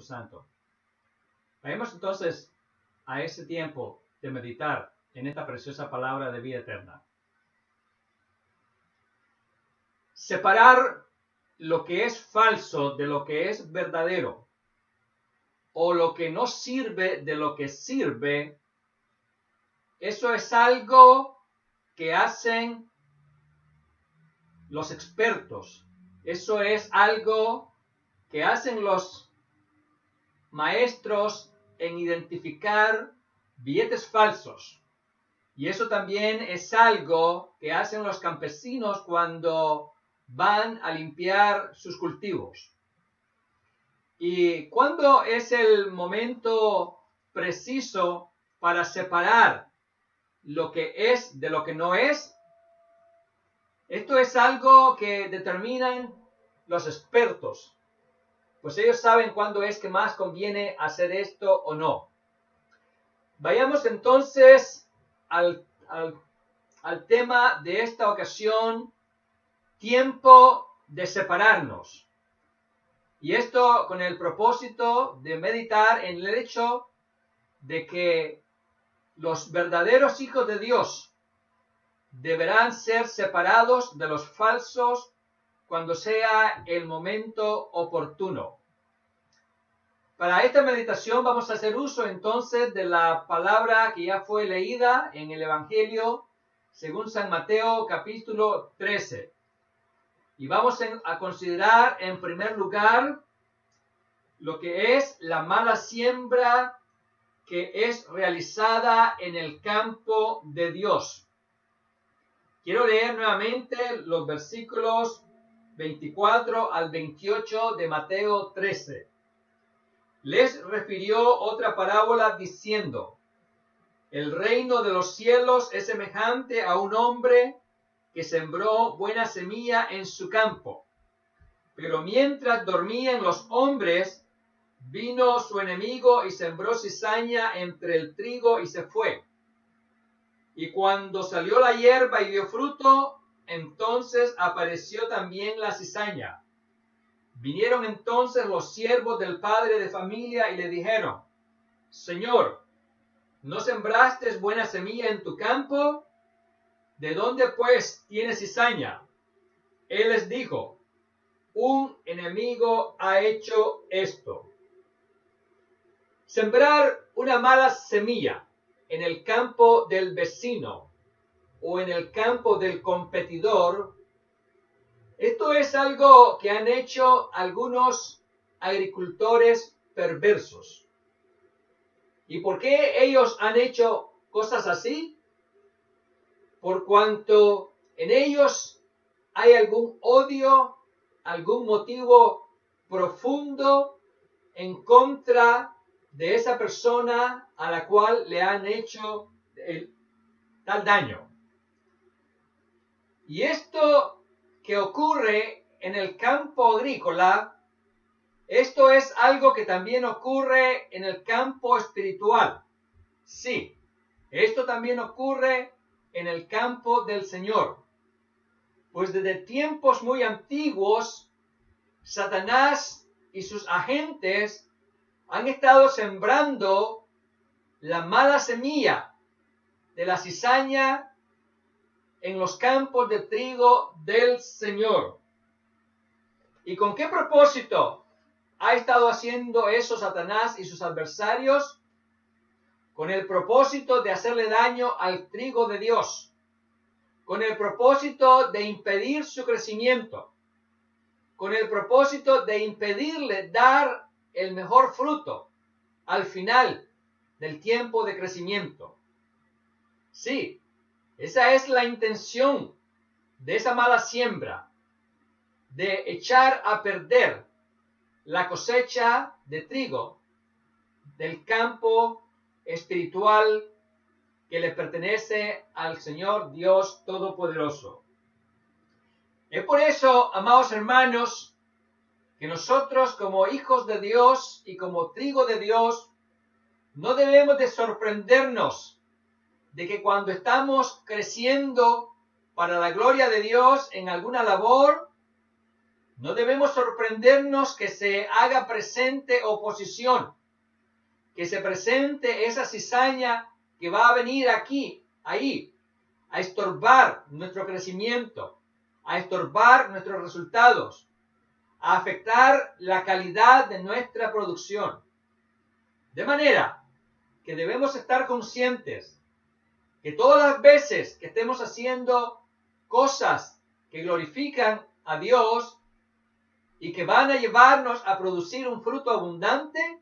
Santo. Vayamos entonces a ese tiempo de meditar en esta preciosa palabra de vida eterna. Separar lo que es falso de lo que es verdadero, o lo que no sirve de lo que sirve, eso es algo que hacen los expertos. Eso es algo que hacen los maestros en identificar billetes falsos. Y eso también es algo que hacen los campesinos cuando van a limpiar sus cultivos. ¿Y cuándo es el momento preciso para separar lo que es de lo que no es? Esto es algo que determinan los expertos, pues ellos saben cuándo es que más conviene hacer esto o no. Vayamos entonces al tema de esta ocasión, tiempo de separarnos. Y esto con el propósito de meditar en el hecho de que los verdaderos hijos de Dios deberán ser separados de los falsos cuando sea el momento oportuno. Para esta meditación vamos a hacer uso entonces de la palabra que ya fue leída en el Evangelio según San Mateo capítulo 13. Y vamos a considerar en primer lugar lo que es la mala siembra que es realizada en el campo de Dios. Quiero leer nuevamente los versículos 24 al 28 de Mateo 13. Les refirió otra parábola diciendo: el reino de los cielos es semejante a un hombre que sembró buena semilla en su campo. Pero mientras dormían los hombres, vino su enemigo y sembró cizaña entre el trigo y se fue. Y cuando salió la hierba y dio fruto, entonces apareció también la cizaña. Vinieron entonces los siervos del padre de familia y le dijeron: Señor, ¿no sembraste buena semilla en tu campo? ¿De dónde pues tienes cizaña? Él les dijo: un enemigo ha hecho esto. Sembrar una mala semilla en el campo del vecino o en el campo del competidor, esto es algo que han hecho algunos agricultores perversos. ¿Y por qué ellos han hecho cosas así? Por cuanto en ellos hay algún odio, algún motivo profundo en contra de esa persona a la cual le han hecho tal daño. Y esto que ocurre en el campo agrícola, esto es algo que también ocurre en el campo espiritual. Sí, esto también ocurre en el campo del Señor. Pues desde tiempos muy antiguos, Satanás y sus agentes han estado sembrando la mala semilla de la cizaña en los campos de trigo del Señor. ¿Y con qué propósito ha estado haciendo eso Satanás y sus adversarios? Con el propósito de hacerle daño al trigo de Dios, con el propósito de impedir su crecimiento, con el propósito de impedirle dar el mejor fruto al final del tiempo de crecimiento. Sí, esa es la intención de esa mala siembra, de echar a perder la cosecha de trigo del campo espiritual que le pertenece al Señor Dios Todopoderoso. Es por eso, amados hermanos, que nosotros como hijos de Dios y como trigo de Dios, no debemos de sorprendernos de que cuando estamos creciendo para la gloria de Dios en alguna labor, No debemos sorprendernos que se haga presente oposición, que se presente esa cizaña que va a venir aquí, ahí, a estorbar nuestro crecimiento, a estorbar nuestros resultados, a afectar la calidad de nuestra producción. De manera que debemos estar conscientes que todas las veces que estemos haciendo cosas que glorifican a Dios y que van a llevarnos a producir un fruto abundante,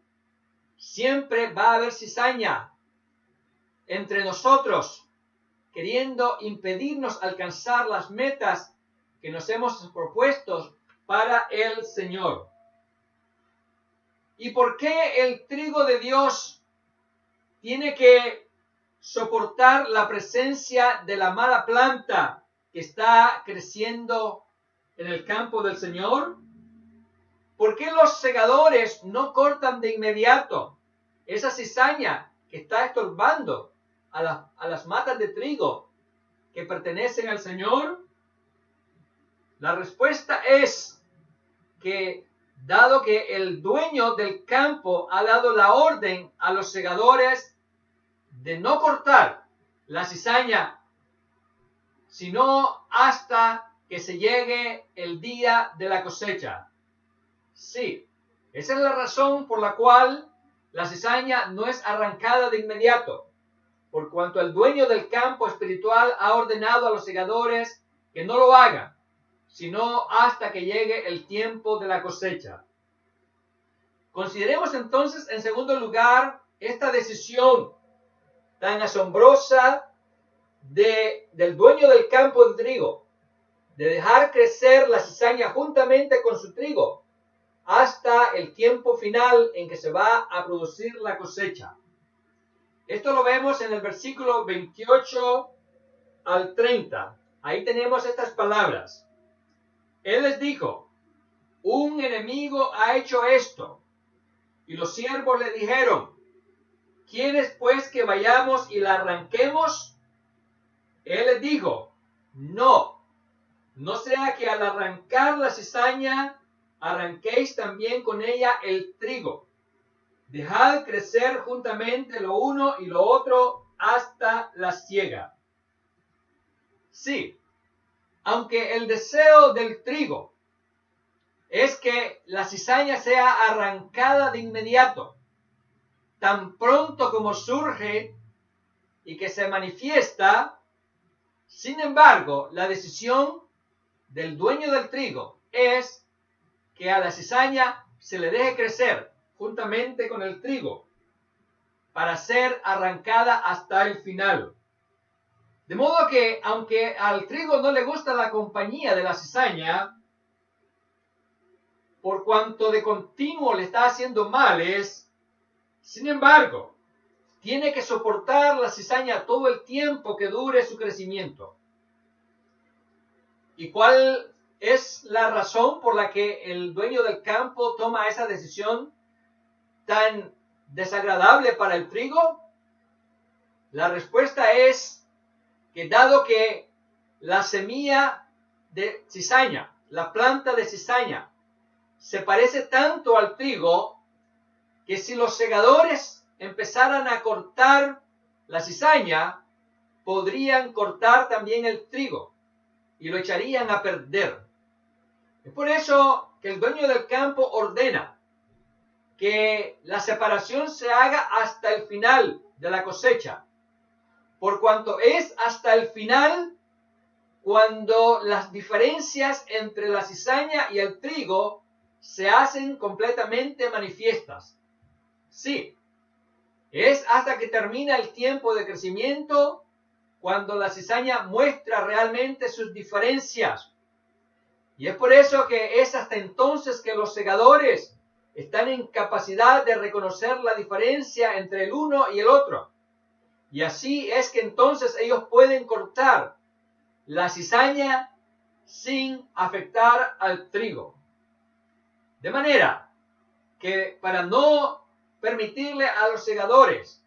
siempre va a haber cizaña entre nosotros, queriendo impedirnos alcanzar las metas que nos hemos propuesto para el Señor. ¿Y por qué el trigo de Dios tiene que soportar la presencia de la mala planta que está creciendo en el campo del Señor? ¿Por qué los segadores no cortan de inmediato esa cizaña que está estorbando a las matas de trigo que pertenecen al Señor? La respuesta es que, dado que el dueño del campo ha dado la orden a los segadores de no cortar la cizaña, sino hasta que se llegue el día de la cosecha. Sí, esa es la razón por la cual la cizaña no es arrancada de inmediato, por cuanto el dueño del campo espiritual ha ordenado a los segadores que no lo hagan, sino hasta que llegue el tiempo de la cosecha. Consideremos entonces, en segundo lugar, esta decisión tan asombrosa del dueño del campo de trigo, de dejar crecer la cizaña juntamente con su trigo, hasta el tiempo final en que se va a producir la cosecha. Esto lo vemos en el versículo 28 al 30. Ahí tenemos estas palabras. Él les dijo: un enemigo ha hecho esto. Y los siervos le dijeron: ¿quieres pues que vayamos y la arranquemos? Él les dijo: no sea que al arrancar la cizaña arranquéis también con ella el trigo. Dejad crecer juntamente lo uno y lo otro hasta la siega. Sí, aunque el deseo del trigo es que la cizaña sea arrancada de inmediato, tan pronto como surge y que se manifiesta, sin embargo, la decisión del dueño del trigo es que a la cizaña se le deje crecer juntamente con el trigo para ser arrancada hasta el final. De modo que, aunque al trigo no le gusta la compañía de la cizaña, por cuanto de continuo le está haciendo males, sin embargo, tiene que soportar la cizaña todo el tiempo que dure su crecimiento. ¿Y cuál es la razón por la que el dueño del campo toma esa decisión tan desagradable para el trigo? La respuesta es que, dado que la semilla de cizaña, la planta de cizaña, se parece tanto al trigo, que si los segadores empezaran a cortar la cizaña, podrían cortar también el trigo y lo echarían a perder. Es por eso que el dueño del campo ordena que la separación se haga hasta el final de la cosecha, por cuanto es hasta el final cuando las diferencias entre la cizaña y el trigo se hacen completamente manifiestas. Sí, es hasta que termina el tiempo de crecimiento cuando la cizaña muestra realmente sus diferencias. Y es por eso que es hasta entonces que los segadores están en capacidad de reconocer la diferencia entre el uno y el otro. Y así es que entonces ellos pueden cortar la cizaña sin afectar al trigo. De manera que, para no permitirle a los segadores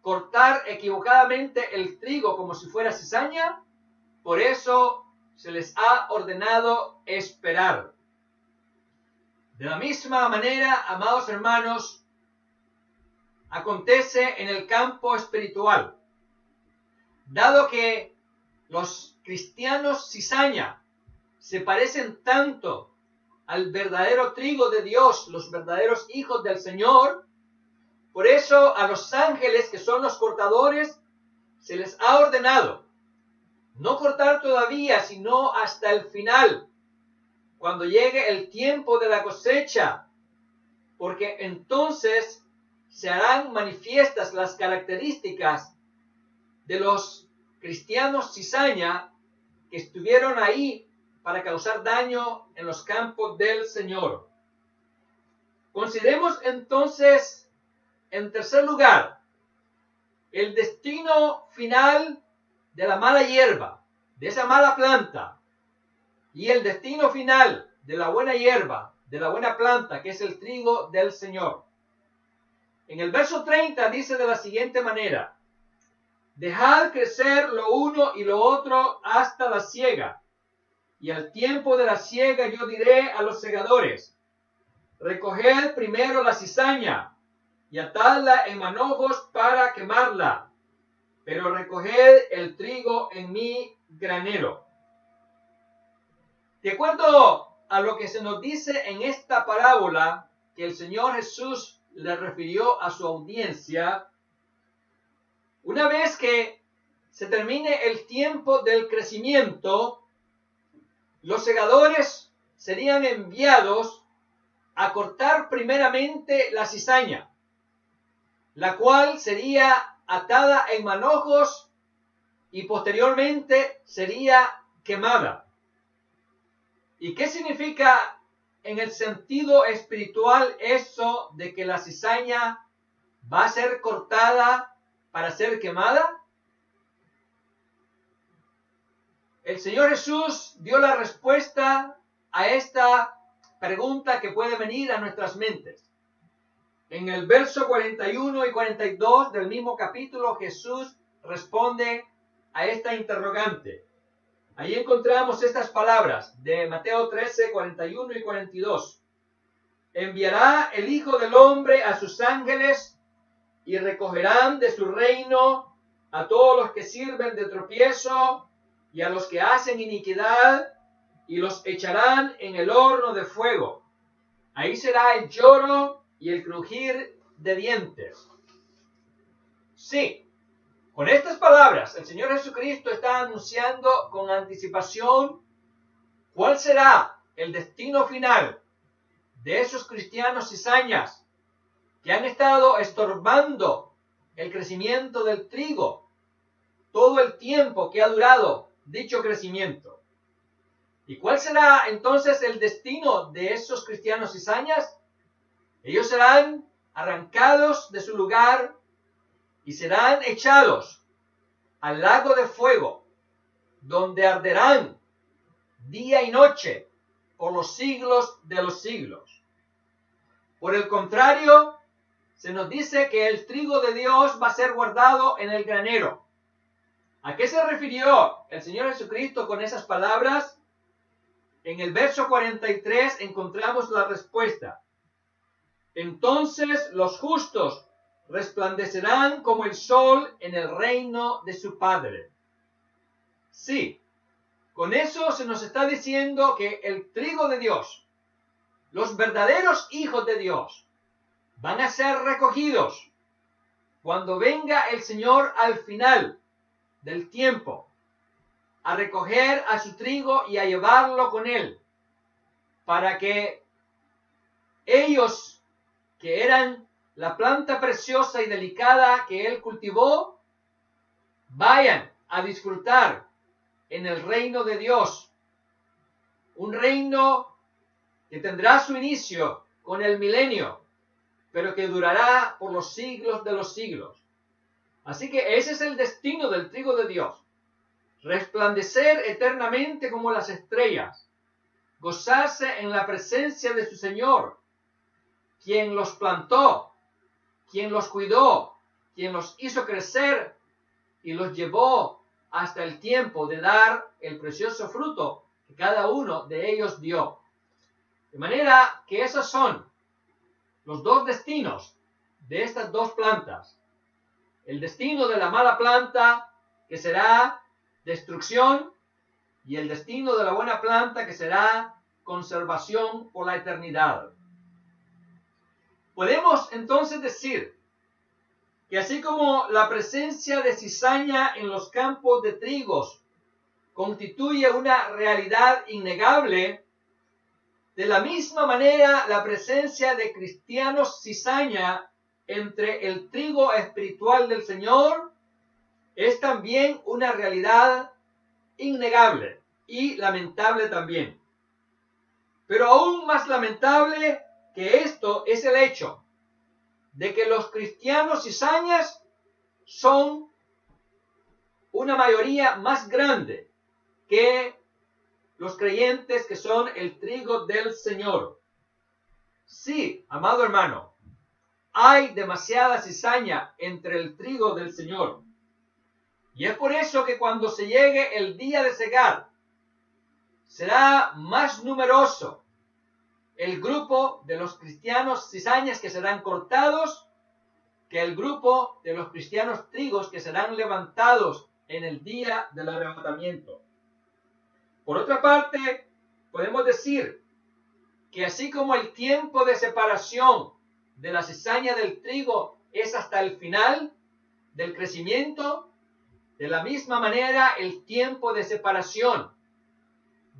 cortar equivocadamente el trigo como si fuera cizaña, por eso se les ha ordenado esperar. De la misma manera, amados hermanos, acontece en el campo espiritual. Dado que los cristianos cizaña se parecen tanto al verdadero trigo de Dios, los verdaderos hijos del Señor, por eso a los ángeles, que son los cortadores, se les ha ordenado no cortar todavía, sino hasta el final, cuando llegue el tiempo de la cosecha, porque entonces se harán manifiestas las características de los cristianos cizaña que estuvieron ahí para causar daño en los campos del Señor. Consideremos entonces, en tercer lugar, el destino final de la mala hierba, de esa mala planta, y el destino final de la buena hierba, de la buena planta, que es el trigo del Señor. En el verso 30 dice de la siguiente manera: dejad crecer lo uno y lo otro hasta la siega, y al tiempo de la siega yo diré a los segadores: recoged primero la cizaña y atadla en manojos para quemarla, pero recoged el trigo en mi granero. De acuerdo a lo que se nos dice en esta parábola que el Señor Jesús le refirió a su audiencia, una vez que se termine el tiempo del crecimiento, los segadores serían enviados a cortar primeramente la cizaña, la cual sería atada en manojos y posteriormente sería quemada. ¿Y qué significa en el sentido espiritual eso de que la cizaña va a ser cortada para ser quemada? El Señor Jesús dio la respuesta a esta pregunta que puede venir a nuestras mentes. En el verso 41 y 42 del mismo capítulo, Jesús responde a esta interrogante. Ahí encontramos estas palabras de Mateo 13, 41 y 42. Enviará el Hijo del Hombre a sus ángeles y recogerán de su reino a todos los que sirven de tropiezo y a los que hacen iniquidad, y los echarán en el horno de fuego. Ahí será el lloro y el crujir de dientes. Sí, con estas palabras el Señor Jesucristo está anunciando con anticipación cuál será el destino final de esos cristianos cizañas que han estado estorbando el crecimiento del trigo todo el tiempo que ha durado dicho crecimiento. ¿Y cuál será entonces el destino de esos cristianos cizañas? Ellos serán arrancados de su lugar y serán echados al lago de fuego, donde arderán día y noche por los siglos de los siglos. Por el contrario, se nos dice que el trigo de Dios va a ser guardado en el granero. ¿A qué se refirió el Señor Jesucristo con esas palabras? En el verso 43 encontramos la respuesta. Entonces los justos resplandecerán como el sol en el reino de su Padre. Sí, con eso se nos está diciendo que el trigo de Dios, los verdaderos hijos de Dios, van a ser recogidos cuando venga el Señor al final del tiempo a recoger a su trigo y a llevarlo con él, para que ellos, que eran la planta preciosa y delicada que él cultivó, vayan a disfrutar en el reino de Dios, un reino que tendrá su inicio con el milenio, pero que durará por los siglos de los siglos. Así que ese es el destino del trigo de Dios: resplandecer eternamente como las estrellas, gozarse en la presencia de su Señor, quien los plantó, quien los cuidó, quien los hizo crecer y los llevó hasta el tiempo de dar el precioso fruto que cada uno de ellos dio. De manera que esos son los dos destinos de estas dos plantas. El destino de la mala planta, que será destrucción, y el destino de la buena planta, que será conservación por la eternidad. Podemos entonces decir que así como la presencia de cizaña en los campos de trigos constituye una realidad innegable, de la misma manera la presencia de cristianos cizaña entre el trigo espiritual del Señor es también una realidad innegable y lamentable también. Pero aún más lamentable que esto es el hecho de que los cristianos cizañas son una mayoría más grande que los creyentes que son el trigo del Señor. Sí, amado hermano, hay demasiada cizaña entre el trigo del Señor. Y es por eso que cuando se llegue el día de cegar, será más numeroso el grupo de los cristianos cizañas que serán cortados que el grupo de los cristianos trigos que serán levantados en el día del arrebatamiento. Por otra parte, podemos decir que así como el tiempo de separación de la cizaña del trigo es hasta el final del crecimiento, de la misma manera el tiempo de separación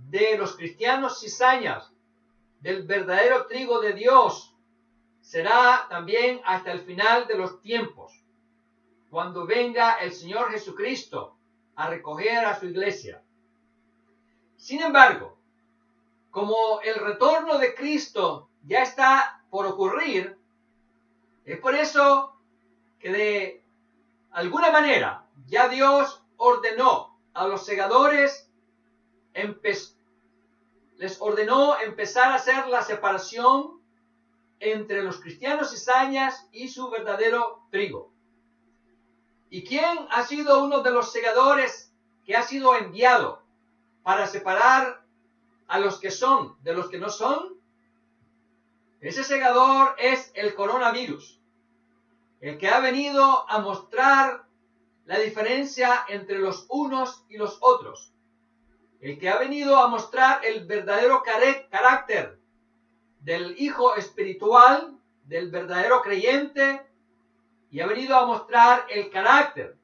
de los cristianos cizañas del verdadero trigo de Dios será también hasta el final de los tiempos, cuando venga el Señor Jesucristo a recoger a su iglesia. Sin embargo, como el retorno de Cristo ya está por ocurrir, es por eso que de alguna manera ya Dios ordenó a los segadores, les ordenó empezar a hacer la separación entre los cristianos cizañas y su verdadero trigo. ¿Y quién ha sido uno de los segadores que ha sido enviado para separar a los que son de los que no son? Ese segador es el coronavirus, el que ha venido a mostrar la diferencia entre los unos y los otros, el que ha venido a mostrar el verdadero carácter del hijo espiritual, del verdadero creyente, y ha venido a mostrar el carácter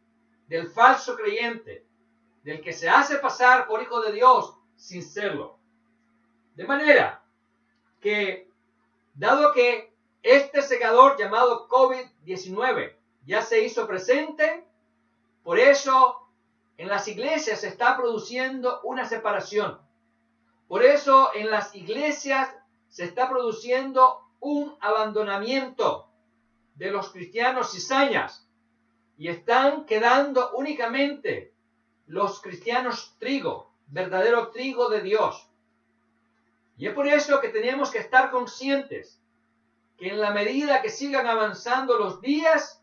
del falso creyente, del que se hace pasar por hijo de Dios sin serlo. De manera que, dado que este segador llamado COVID-19 ya se hizo presente, por eso en las iglesias se está produciendo una separación. Por eso en las iglesias se está produciendo un abandonamiento de los cristianos cizañas y están quedando únicamente los cristianos trigo, verdadero trigo de Dios. Y es por eso que tenemos que estar conscientes que en la medida que sigan avanzando los días,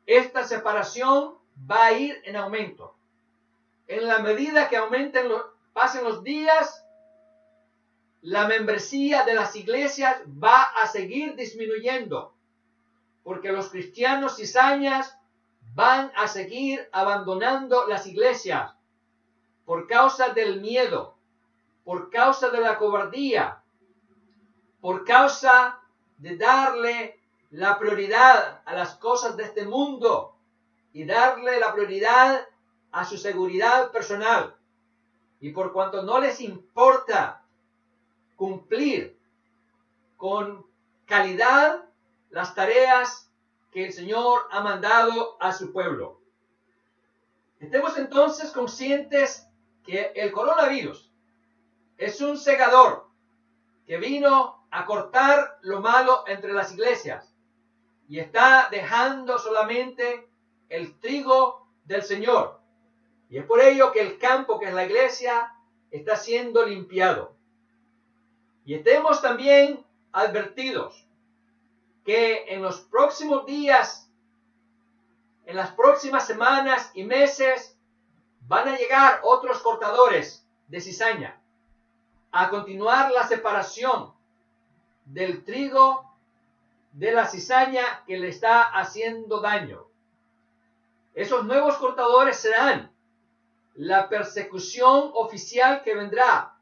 esta separación va a ir en aumento. En la medida que pasen los días, la membresía de las iglesias va a seguir disminuyendo, porque los cristianos cizañas van a seguir abandonando las iglesias por causa del miedo, por causa de la cobardía, por causa de darle la prioridad a las cosas de este mundo y darle la prioridad a su seguridad personal. Y por cuanto no les importa cumplir con calidad las tareas que el Señor ha mandado a su pueblo. Estemos entonces conscientes que el coronavirus es un segador que vino a cortar lo malo entre las iglesias y está dejando solamente el trigo del Señor. Y es por ello que el campo, que es la iglesia, está siendo limpiado. Y estemos también advertidos que en los próximos días, en las próximas semanas y meses, van a llegar otros cortadores de cizaña a continuar la separación del trigo de la cizaña que le está haciendo daño. Esos nuevos cortadores serán la persecución oficial que vendrá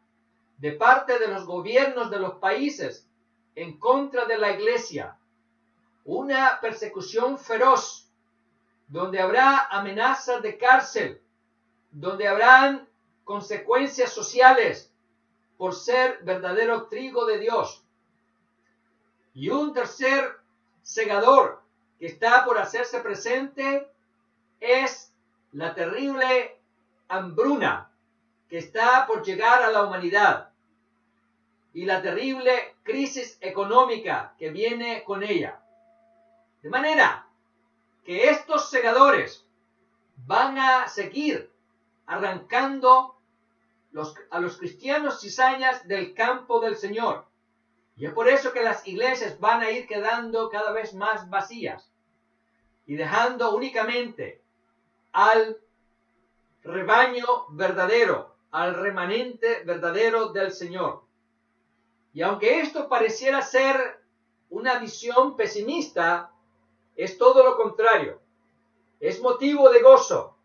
de parte de los gobiernos de los países en contra de la iglesia. Una persecución feroz, donde habrá amenazas de cárcel, donde habrán consecuencias sociales por ser verdadero trigo de Dios. Y un tercer segador que está por hacerse presente es la terrible hambruna que está por llegar a la humanidad y la terrible crisis económica que viene con ella. De manera que estos segadores van a seguir arrancando a los cristianos cizañas del campo del Señor. Y es por eso que las iglesias van a ir quedando cada vez más vacías y dejando únicamente al rebaño verdadero, al remanente verdadero del Señor. Y aunque esto pareciera ser una visión pesimista, es todo lo contrario. Es motivo de gozo,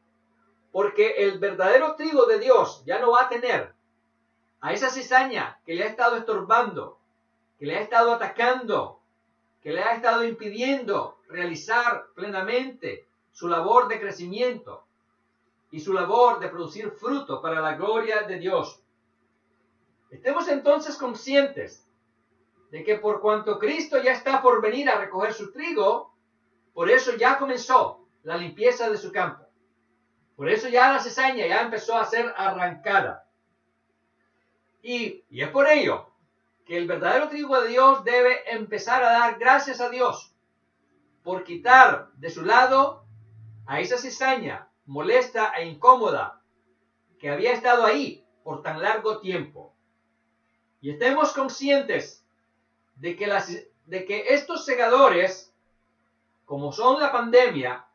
porque el verdadero trigo de Dios ya no va a tener a esa cizaña que le ha estado estorbando, que le ha estado atacando, que le ha estado impidiendo realizar plenamente su labor de crecimiento y su labor de producir fruto para la gloria de Dios. Estemos entonces conscientes de que por cuanto Cristo ya está por venir a recoger su trigo, por eso ya comenzó la limpieza de su campo. Por eso ya la cizaña ya empezó a ser arrancada. Y es por ello que el verdadero trigo de Dios debe empezar a dar gracias a Dios por quitar de su lado a esa cizaña molesta e incómoda que había estado ahí por tan largo tiempo. Y estemos conscientes de que estos segadores, como son la pandemia,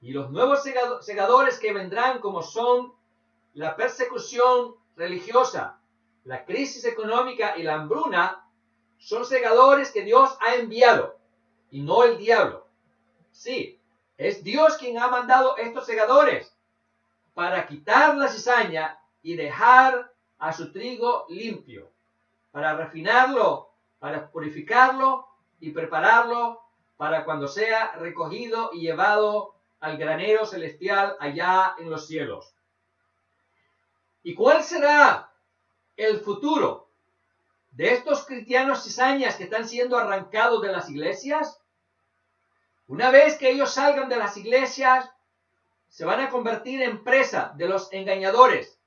y los nuevos segadores que vendrán, como son la persecución religiosa, la crisis económica y la hambruna, son segadores que Dios ha enviado y no el diablo. Sí, es Dios quien ha mandado estos segadores para quitar la cizaña y dejar a su trigo limpio, para refinarlo, para purificarlo y prepararlo para cuando sea recogido y llevado al granero celestial allá en los cielos. ¿Y cuál será el futuro de estos cristianos cizañas que están siendo arrancados de las iglesias? Una vez que ellos salgan de las iglesias, se van a convertir en presa de los engañadores,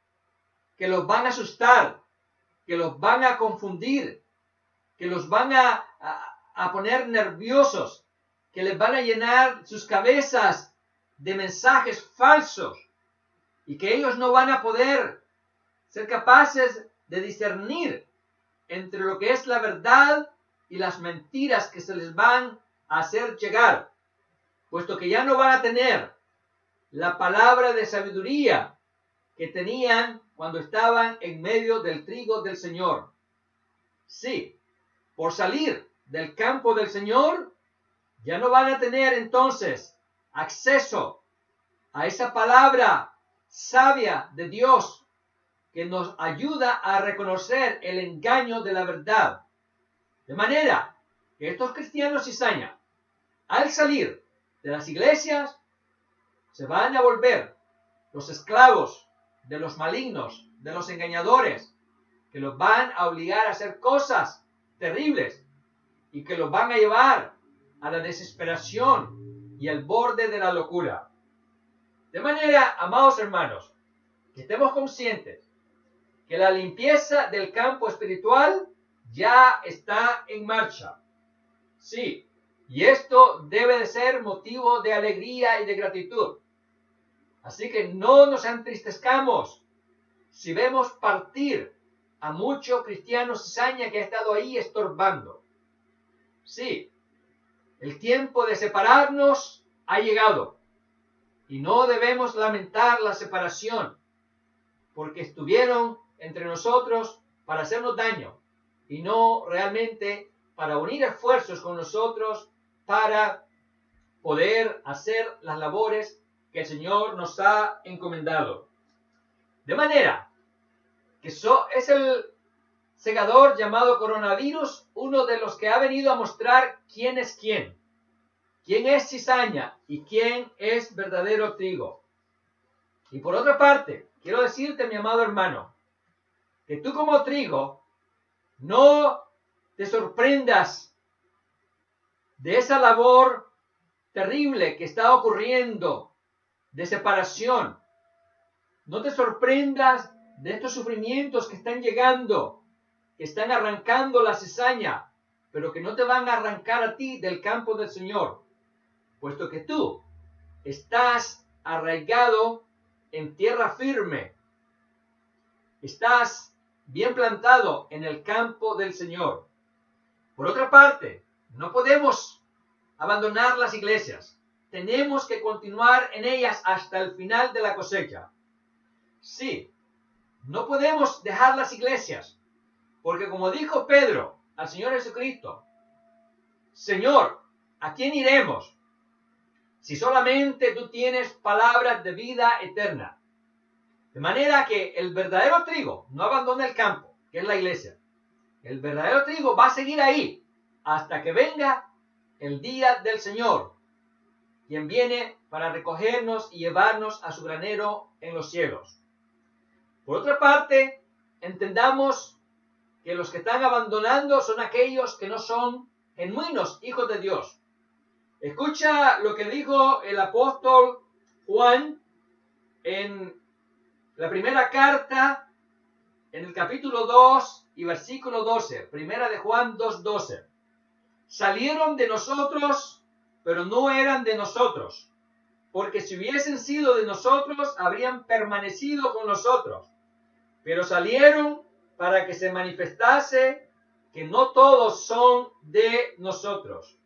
que los van a asustar, que los van a confundir, que los van a poner nerviosos, que les van a llenar sus cabezas de mensajes falsos y que ellos no van a poder ser capaces de discernir entre lo que es la verdad y las mentiras que se les van a hacer llegar, puesto que ya no van a tener la palabra de sabiduría que tenían cuando estaban en medio del trigo del Señor. Sí, por salir del campo del Señor, ya no van a tener entonces acceso a esa palabra sabia de Dios que nos ayuda a reconocer el engaño de la verdad. De manera que estos cristianos cizaña, al salir de las iglesias, se van a volver los esclavos de los malignos, de los engañadores, que los van a obligar a hacer cosas terribles y que los van a llevar a la desesperación y al borde de la locura. De manera, amados hermanos, que estemos conscientes que la limpieza del campo espiritual ya está en marcha. Sí, y esto debe de ser motivo de alegría y de gratitud. Así que no nos entristezcamos si vemos partir a mucho cristiano cizaña que ha estado ahí estorbando. Sí, el tiempo de separarnos ha llegado y no debemos lamentar la separación, porque estuvieron entre nosotros para hacernos daño y no realmente para unir esfuerzos con nosotros para poder hacer las labores que el Señor nos ha encomendado. De manera que es el segador llamado coronavirus uno de los que ha venido a mostrar quién es quién es cizaña y quién es verdadero trigo. Y por otra parte, quiero decirte, mi amado hermano, que tú como trigo no te sorprendas de esa labor terrible que está ocurriendo de separación. No te sorprendas de estos sufrimientos que están llegando, que están arrancando la cizaña, pero que no te van a arrancar a ti del campo del Señor, puesto que tú estás arraigado en tierra firme, estás bien plantado en el campo del Señor. Por otra parte, no podemos abandonar las iglesias. Tenemos que continuar en ellas hasta el final de la cosecha. Sí, no podemos dejar las iglesias, porque como dijo Pedro al Señor Jesucristo, Señor, ¿a quién iremos si solamente tú tienes palabras de vida eterna? De manera que el verdadero trigo no abandona el campo, que es la iglesia. El verdadero trigo va a seguir ahí hasta que venga el día del Señor, quien viene para recogernos y llevarnos a su granero en los cielos. Por otra parte, entendamos que los que están abandonando son aquellos que no son genuinos hijos de Dios. Escucha lo que dijo el apóstol Juan en la primera carta, en el capítulo 2 y versículo 12, primera de Juan 2:12. Salieron de nosotros, pero no eran de nosotros, porque si hubiesen sido de nosotros, habrían permanecido con nosotros. Pero salieron para que se manifestase que no todos son de nosotros.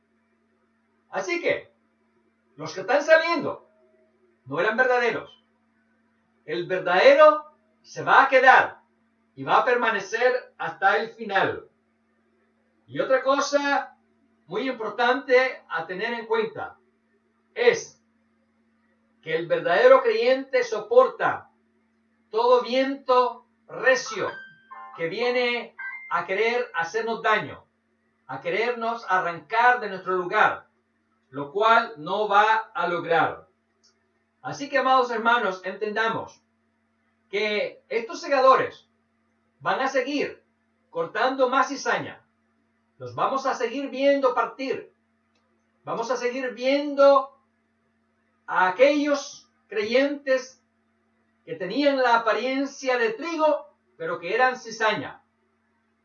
Así que, los que están saliendo no eran verdaderos. El verdadero se va a quedar y va a permanecer hasta el final. Y otra cosa muy importante a tener en cuenta es que el verdadero creyente soporta todo viento recio que viene a querer hacernos daño, a querernos arrancar de nuestro lugar, lo cual no va a lograr. Así que, amados hermanos, entendamos que estos segadores van a seguir cortando más cizaña. Los vamos a seguir viendo partir. Vamos a seguir viendo a aquellos creyentes que tenían la apariencia de trigo, pero que eran cizaña.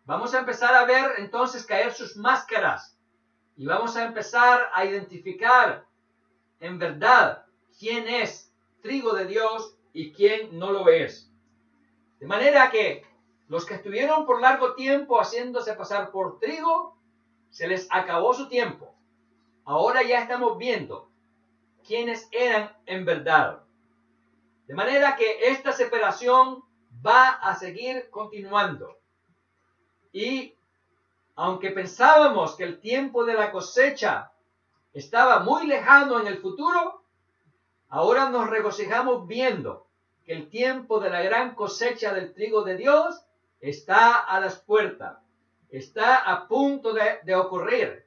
Vamos a empezar a ver entonces caer sus máscaras y vamos a empezar a identificar en verdad quién es trigo de Dios y quién no lo es. De manera que los que estuvieron por largo tiempo haciéndose pasar por trigo, se les acabó su tiempo. Ahora ya estamos viendo quiénes eran en verdad. De manera que esta separación va a seguir continuando. Y aunque pensábamos que el tiempo de la cosecha estaba muy lejano en el futuro, ahora nos regocijamos viendo que el tiempo de la gran cosecha del trigo de Dios está a las puertas, está a punto de ocurrir.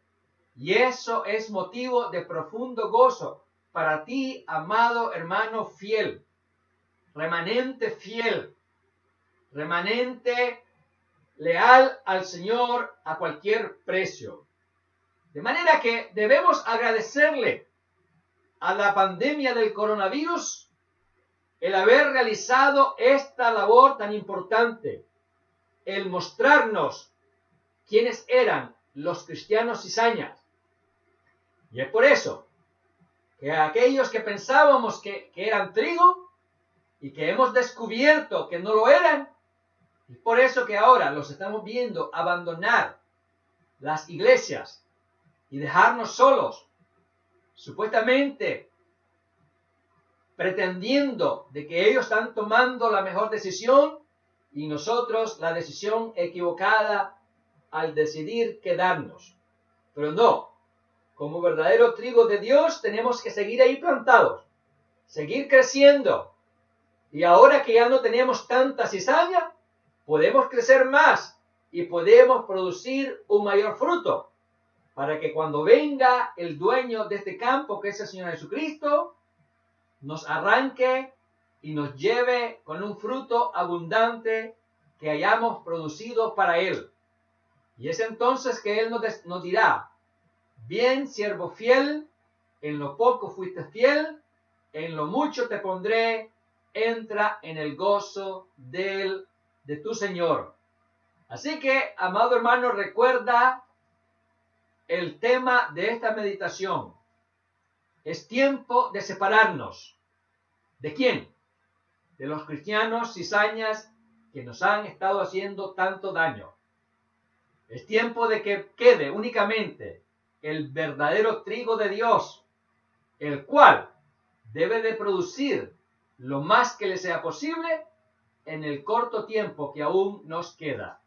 Y eso es motivo de profundo gozo para ti, amado hermano fiel, remanente leal al Señor a cualquier precio. De manera que debemos agradecerle a la pandemia del coronavirus el haber realizado esta labor tan importante, el mostrarnos quiénes eran los cristianos cizañas. Y es por eso que aquellos que pensábamos que eran trigo y que hemos descubierto que no lo eran, y por eso que ahora los estamos viendo abandonar las iglesias y dejarnos solos, supuestamente pretendiendo de que ellos están tomando la mejor decisión y nosotros la decisión equivocada al decidir quedarnos. Pero no, como verdadero trigo de Dios tenemos que seguir ahí plantados, seguir creciendo. Y ahora que ya no tenemos tanta cizaña, podemos crecer más y podemos producir un mayor fruto, para que cuando venga el dueño de este campo, que es el Señor Jesucristo, nos arranque y nos lleve con un fruto abundante que hayamos producido para Él. Y es entonces que Él nos dirá: bien, siervo fiel, en lo poco fuiste fiel, en lo mucho te pondré, entra en el gozo de tu Señor. Así que, amado hermano, recuerda el tema de esta meditación. Es tiempo de separarnos. ¿De quién? De los cristianos cizañas que nos han estado haciendo tanto daño. Es tiempo de que quede únicamente el verdadero trigo de Dios, el cual debe de producir lo más que le sea posible en el corto tiempo que aún nos queda.